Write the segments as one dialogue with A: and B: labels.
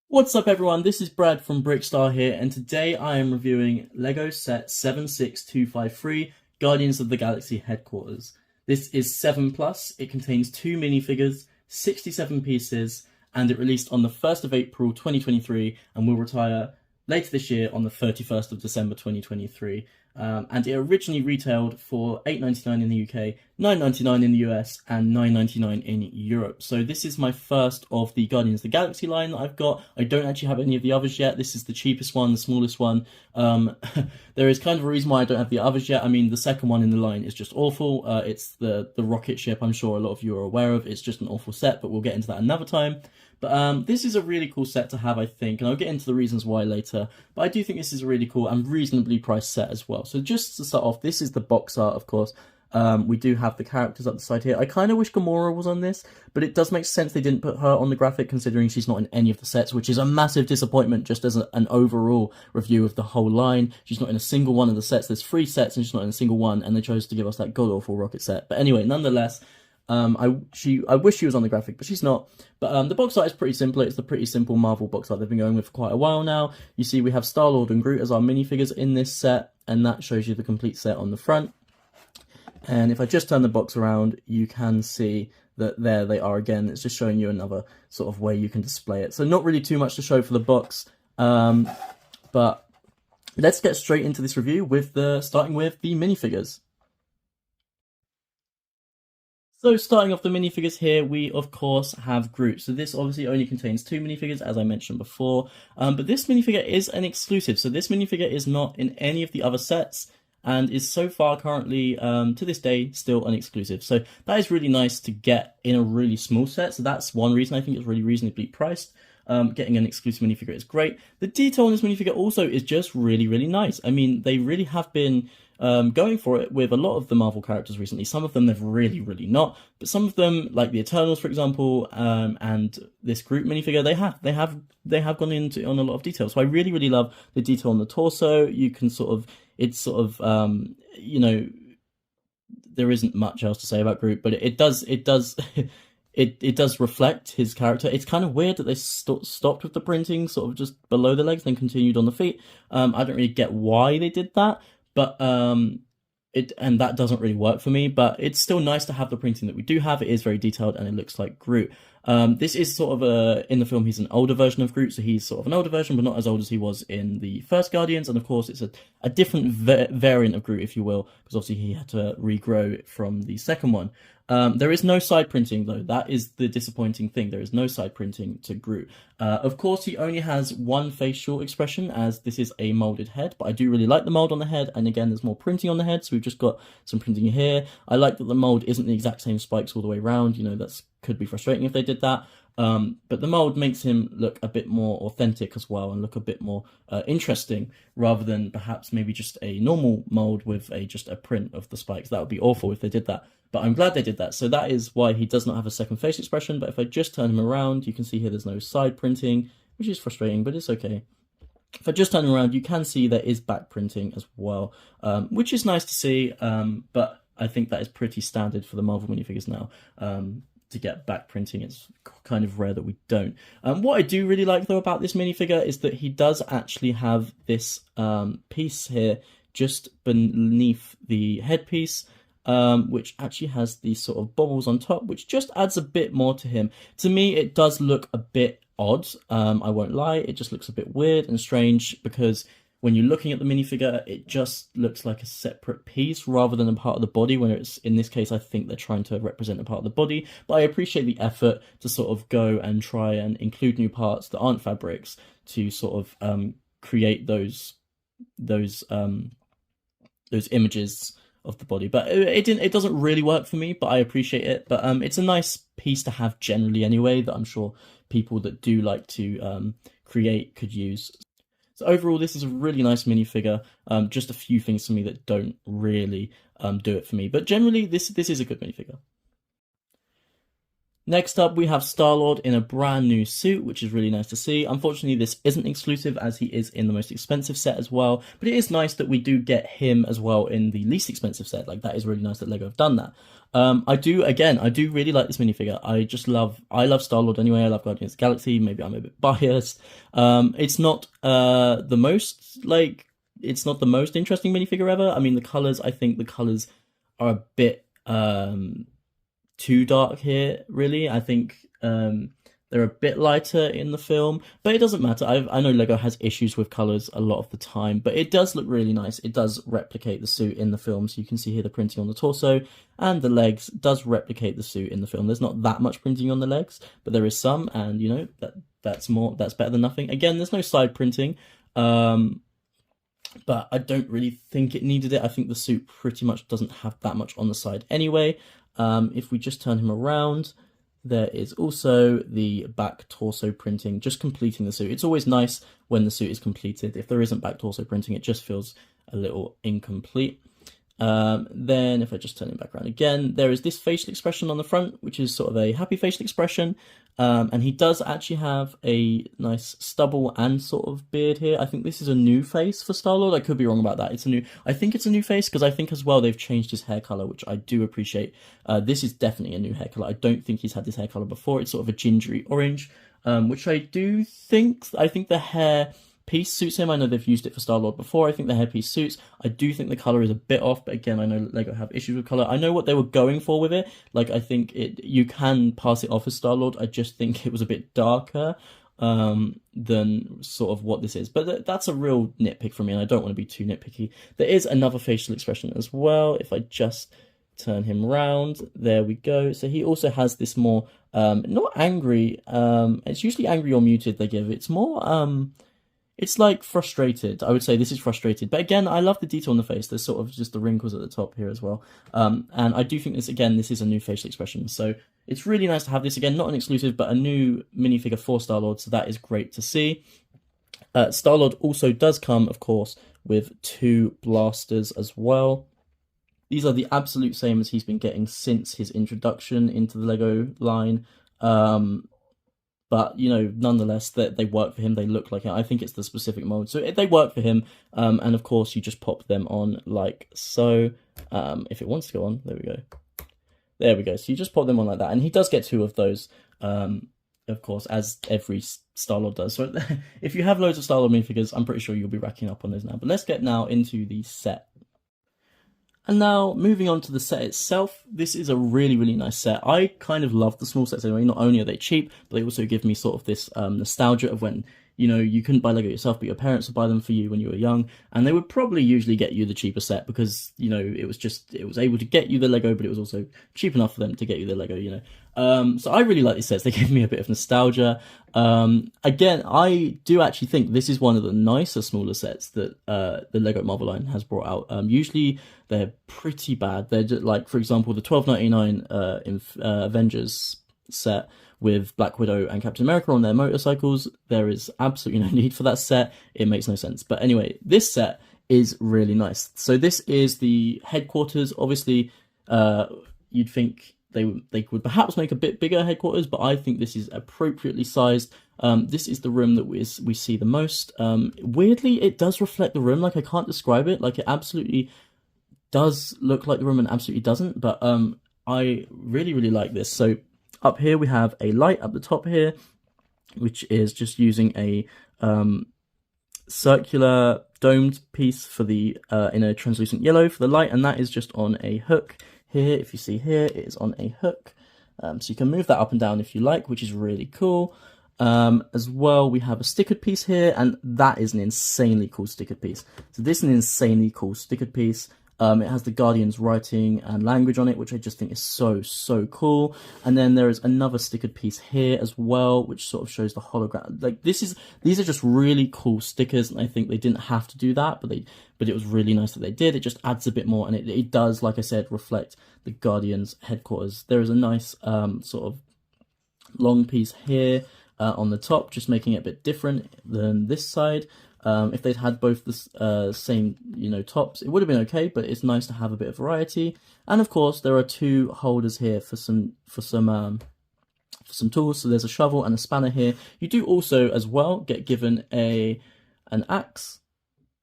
A: What's up everyone, this is Brad from Brickstar here, and today I am reviewing LEGO Set 76253 Guardians of the Galaxy Headquarters. This is 7+, it contains 2 minifigures, 67 pieces, and it released on the 1st of April 2023 and will retire later this year on the 31st of December 2023. And it originally retailed for $8.99 in the UK, $9.99 in the US, and $9.99 in Europe. So this is my first of the Guardians of the Galaxy line that I've got. I don't actually have any of the others yet. This is the cheapest one, the smallest one. There is kind of a reason why I don't have the others yet. I mean, the second one in the line is just awful. It's the rocket ship. I'm sure a lot of you are aware of. It's just an awful set, but we'll get into that another time. But this is a really cool set to have, I think, and I'll get into the reasons why later. But I do think this is a really cool and reasonably priced set as well. So just to start off, this is the box art, of course. We do have the characters up the side here. I kind of wish Gamora was on this, but it does make sense they didn't put her on the graphic considering she's not in any of the sets, which is a massive disappointment just as an overall review of the whole line. She's not in a single one of the sets. There's 3 sets and she's not in a single one, and they chose to give us that god-awful rocket set. But anyway, nonetheless, I wish she was on the graphic, but she's not. But the box art is pretty simple. It's the pretty simple Marvel box art they've been going with for quite a while now. You see we have Star-Lord and Groot as our minifigures in this set, and that shows you the complete set on the front. And if I just turn the box around, you can see that there they are again. It's just showing you another sort of way you can display it. So not really too much to show for the box, but let's get straight into this review with starting with the minifigures. So starting off the minifigures here, we of course have Groot. So this obviously only contains 2 minifigures, as I mentioned before, but this minifigure is an exclusive. So this minifigure is not in any of the other sets, and is so far currently, to this day, still an exclusive. So that is really nice to get in a really small set. So that's one reason I think it's really reasonably priced. Getting an exclusive minifigure is great. The detail on this minifigure also is just really, really nice. I mean, they really have been going for it with a lot of the Marvel characters recently. Some of them they've really, really not, but some of them, like the Eternals, for example, and this Groot minifigure, they have gone into on a lot of detail. So I really, really love the detail on the torso. You can you know, there isn't much else to say about Groot, but it does it does reflect his character. It's kind of weird that they stopped with the printing sort of just below the legs, then continued on the feet. I don't really get why they did that, but and that doesn't really work for me. But it's still nice to have the printing that we do have. It is very detailed and it looks like Groot. This is sort of in the film, he's an older version of Groot, so he's sort of an older version, but not as old as he was in the first Guardians. And of course, it's a different variant of Groot, if you will, because obviously he had to regrow from the second one. There is no side printing, though. That is the disappointing thing. There is no side printing to Groot. Of course, he only has one facial expression, as this is a molded head, but I do really like the mold on the head, and again, there's more printing on the head, so we've just got some printing here. I like that the mold isn't the exact same spikes all the way around. You know, that's could be frustrating if they did that. But the mold makes him look a bit more authentic as well, and look a bit more interesting, rather than perhaps maybe just a normal mold with just a print of the spikes. That would be awful if they did that, but I'm glad they did that. So that is why he does not have a second face expression. But if I just turn him around, you can see here there's no side printing, which is frustrating, but it's okay. If I just turn him around, you can see there is back printing as well, which is nice to see, but I think that is pretty standard for the Marvel minifigures now. To get back printing, it's kind of rare that we don't. What I do really like, though, about this minifigure is that he does actually have this piece here just beneath the headpiece, which actually has these sort of bubbles on top, which just adds a bit more to him. To me, it does look a bit odd, I won't lie. It just looks a bit weird and strange, because when you're looking at the minifigure, it just looks like a separate piece rather than a part of the body, when it's, in this case, I think they're trying to represent a part of the body. But I appreciate the effort to sort of go and try and include new parts that aren't fabrics to sort of create those images of the body. But it doesn't really work for me, but I appreciate it. But it's a nice piece to have generally anyway, that I'm sure people that do like to create could use. So overall, this is a really nice minifigure. Just a few things for me that don't really do it for me, but generally, this is a good minifigure. Next up, we have Star-Lord in a brand new suit, which is really nice to see. Unfortunately, this isn't exclusive as he is in the most expensive set as well, but it is nice that we do get him as well in the least expensive set. Like, that is really nice that LEGO have done that. I do really like this minifigure. I love Star-Lord anyway. I love Guardians of the Galaxy. Maybe I'm a bit biased. It's not the most interesting minifigure ever. I mean, I think the colors are a bit too dark here, really. I think they're a bit lighter in the film, but it doesn't matter. I know LEGO has issues with colors a lot of the time, but it does look really nice. It does replicate the suit in the film, so you can see here the printing on the torso, and the legs does replicate the suit in the film. There's not that much printing on the legs, but there is some, and you know, that's better than nothing. Again, there's no side printing, but I don't really think it needed it. I think the suit pretty much doesn't have that much on the side anyway. If we just turn him around, there is also the back torso printing, just completing the suit. It's always nice when the suit is completed. If there isn't back torso printing, it just feels a little incomplete. Then if I just turn it back around again, there is this facial expression on the front, which is sort of a happy facial expression. And he does actually have a nice stubble and sort of beard here. I think this is a new face for Star-Lord. I could be wrong about that. I think it's a new face, because I think as well they've changed his hair color, which I do appreciate. This is definitely a new hair color. I don't think he's had this hair color before. It's sort of a gingery orange, which I think the hair piece suits him. I know they've used it for Star-Lord before. I think the hairpiece suits. I do think the colour is a bit off, but again, I know LEGO have issues with colour. I know what they were going for with it. Like, I think you can pass it off as Star-Lord. I just think it was a bit darker than sort of what this is. But that's a real nitpick for me, and I don't want to be too nitpicky. There is another facial expression as well. If I just turn him round, there we go. So he also has this more, not angry, it's usually angry or muted they give. It's more, it's like frustrated. I would say this is frustrated. But again, I love the detail on the face. There's sort of just the wrinkles at the top here as well. And I do think this is a new facial expression. So it's really nice to have this again, not an exclusive, but a new minifigure for Star-Lord. So that is great to see. Star-Lord also does come, of course, with 2 blasters as well. These are the absolute same as he's been getting since his introduction into the LEGO line. But, you know, nonetheless, they work for him. They look like it. I think it's the specific mold. So they work for him. And, of course, you just pop them on like so. If it wants to go on, there we go. There we go. So you just pop them on like that. And he does get 2 of those, of course, as every Star-Lord does. So if you have loads of Star-Lord minifigures, I'm pretty sure you'll be racking up on those now. But let's get now into the set. And now, moving on to the set itself, this is a really, really nice set. I kind of love the small sets anyway. Not only are they cheap, but they also give me sort of this nostalgia of when, you know, you couldn't buy LEGO yourself, but your parents would buy them for you when you were young. And they would probably usually get you the cheaper set because, you know, it was able to get you the LEGO, but it was also cheap enough for them to get you the LEGO, you know. So I really like these sets. They give me a bit of nostalgia. Again, I do actually think this is one of the nicer, smaller sets that the LEGO Marvel line has brought out. Usually they're pretty bad. They're just, like, for example, the $12.99 Avengers set with Black Widow and Captain America on their motorcycles. There is absolutely no need for that set. It makes no sense. But anyway, this set is really nice. So this is the headquarters. Obviously, you'd think they would perhaps make a bit bigger headquarters, but I think this is appropriately sized. This is the room that we see the most. Weirdly, it does reflect the room. Like, I can't describe it. Like, it absolutely does look like the room and absolutely doesn't. But I really, really like this. So up here we have a light up the top here, which is just using a circular domed piece for the in a translucent yellow for the light, and that is just on a hook here. If you see here, it is on a hook, so you can move that up and down if you like, which is really cool. As well, we have a stickered piece here, and that is an insanely cool stickered piece. So this is an insanely cool stickered piece. It has the Guardians writing and language on it, which I just think is so, so cool. And then there is another stickered piece here as well, which sort of shows the hologram. Like, these are just really cool stickers, and I think they didn't have to do that, but it was really nice that they did. It just adds a bit more, and it does, like I said, reflect the Guardians headquarters. There is a nice sort of long piece here on the top, just making it a bit different than this side. If they'd had both the same, you know, tops, it would have been okay, but it's nice to have a bit of variety. And of course, there are 2 holders here for some some tools. So there's a shovel and a spanner here. You do also as well get given an axe,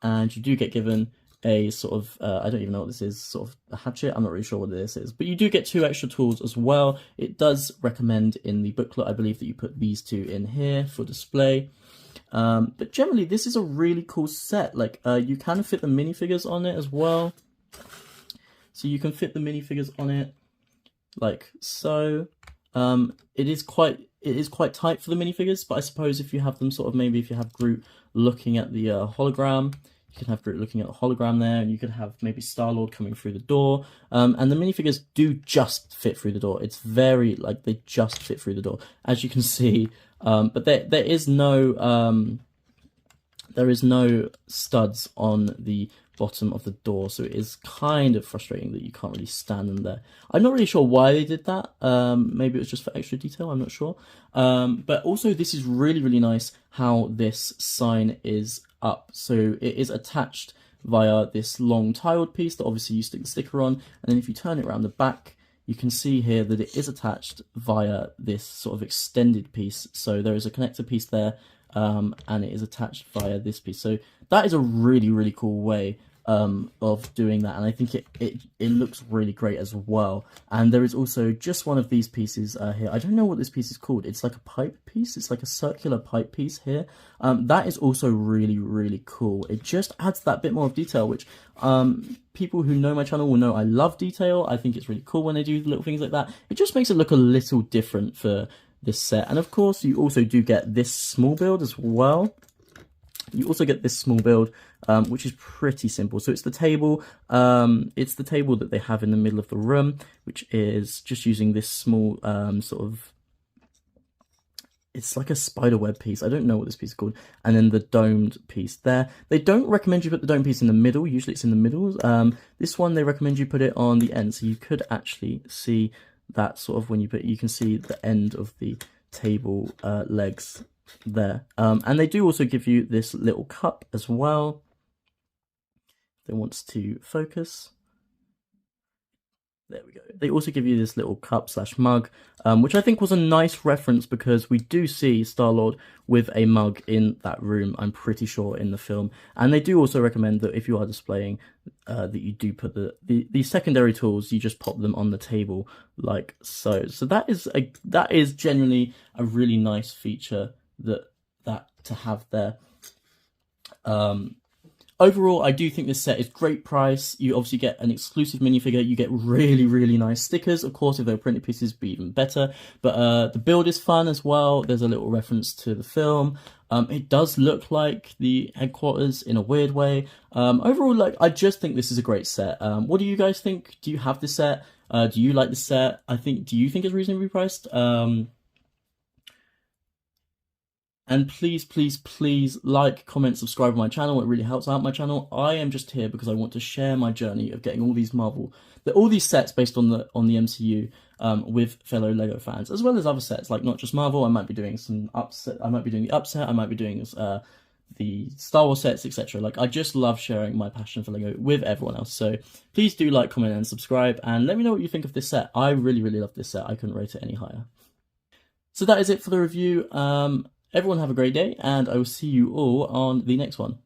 A: and you do get given a sort of, I don't even know what this is, sort of a hatchet. I'm not really sure what this is, but you do get 2 extra tools as well. It does recommend in the booklet, I believe, that you put these 2 in here for display. But generally, this is a really cool set. Like, you can fit the minifigures on it as well. So you can fit the minifigures on it like so. It is quite tight for the minifigures, but I suppose if you have them sort of, maybe if you have Groot looking at the hologram, you can have Groot looking at the hologram there, and you could have maybe Star-Lord coming through the door. And the minifigures do just fit through the door. It's very, like, they just fit through the door, as you can see. But there is no studs on the bottom of the door, so it is kind of frustrating that you can't really stand them there. I'm not really sure why they did that. Maybe it was just for extra detail, I'm not sure. But also, this is really, really nice how this sign is up. So it is attached via this long tiled piece that obviously you stick the sticker on, and then if you turn it around the back, you can see here that it is attached via this sort of extended piece. So there is a connector piece there, and it is attached via this piece. So that is a really, really cool way of doing that, and I think it looks really great as well. And there is also just one of these pieces here. I don't know what this piece is called. It's like a pipe piece. It's like a circular pipe piece here. That is also really, really cool. It just adds that bit more of detail, which people who know my channel will know I love detail. I think it's really cool when they do little things like that. It just makes it look a little different for this set. And of course, you also do get this small build as well. You also get this small build, which is pretty simple. So it's the table. It's the table that they have in the middle of the room, which is just using this small sort of, it's like a spider web piece. I don't know what this piece is called. And then the domed piece there. They don't recommend you put the domed piece in the middle. Usually it's in the middle. This one, they recommend you put it on the end. So you could actually see that sort of when you put, you can see the end of the table legs there. And they do also give you this little cup as well. They wants to focus. There we go. They also give you this little cup slash mug, which I think was a nice reference because we do see Star-Lord with a mug in that room, I'm pretty sure, in the film. And they do also recommend that if you are displaying, that you do put the secondary tools, you just pop them on the table like so. So that is genuinely a really nice feature that to have there. Overall, I do think this set is great price. You obviously get an exclusive minifigure. You get really, really nice stickers. Of course, if they were printed pieces, it'd be even better. But the build is fun as well. There's a little reference to the film. It does look like the headquarters in a weird way. Overall, like, I just think this is a great set. What do you guys think? Do you have this set? Do you like this set? Do you think it's reasonably priced? And please, please, please like, comment, subscribe to my channel. It really helps out my channel. I am just here because I want to share my journey of getting all these sets based on the MCU with fellow Lego fans, as well as other sets, like not just Marvel. I might be doing some upset. I might be doing the upset. I might be doing the Star Wars sets, etc. Like, I just love sharing my passion for Lego with everyone else. So please do like, comment, and subscribe, and let me know what you think of this set. I really, really love this set. I couldn't rate it any higher. So that is it for the review. Everyone have a great day, and I will see you all on the next one.